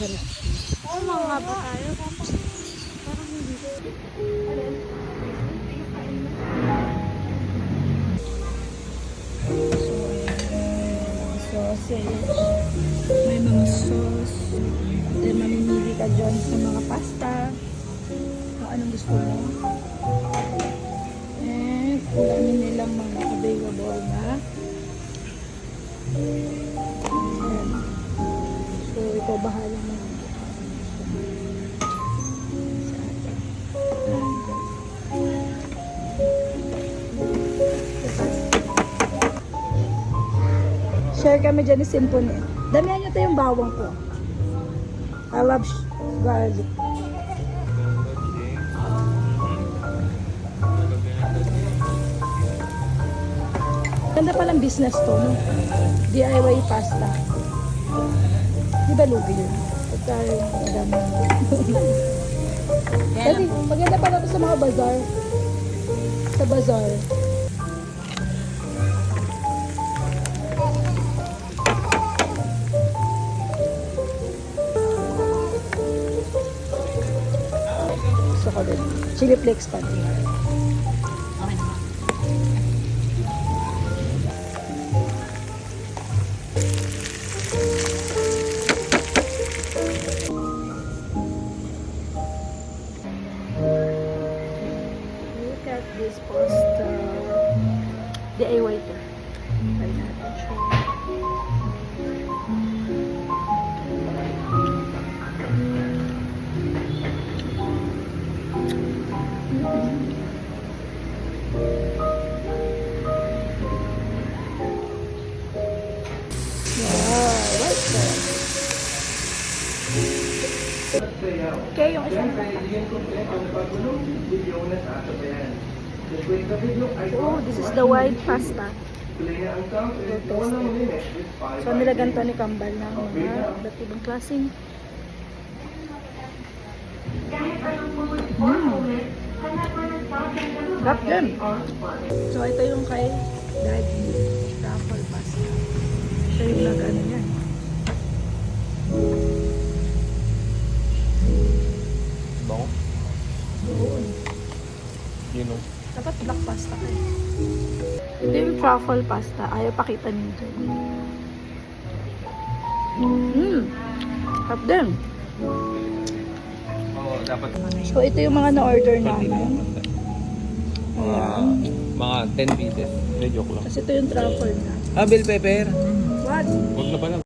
hanap. Mga ba tayo? Parang hindi. Sausage. May mga sauce. Then mamimili ka dyan sa mga pasta. Kung anong gusto mo. And kung ano nilang mga available na. Ayan. So ikaw bahala na. Share kami dyan ni Symphony. Damihan nyo ito yung bawang ko. I love garlic. Ganda palang business to, no? DIY pasta. Di ba lugi yun? Pagka yung madami. Kasi maganda pala ito sa mga bazaar. Sa bazaar. Gusto ko din. Chili flakes pa din. Okay naman. Look at this pasta. DIY to. Try natin siya. Okay, yung isang oh, this is the white pasta. So, nilagan to ni Kambal ng mga iba't ibang klaseng. Sarap din. So, ito yung kay Daddy truffle pasta. Siya yung nag-ano yan. Bango? Doon. Yun o. Dapat black pasta kayo. Ito yung truffle pasta. Ayaw pakita niyo dyan. Sarap din. Oo, dapat. So, ito yung mga na-order namin. Mga 10 pieces. Joke lang. Kasi ito yung truffle na. Ah, bell pepper. What? Huwag na pala.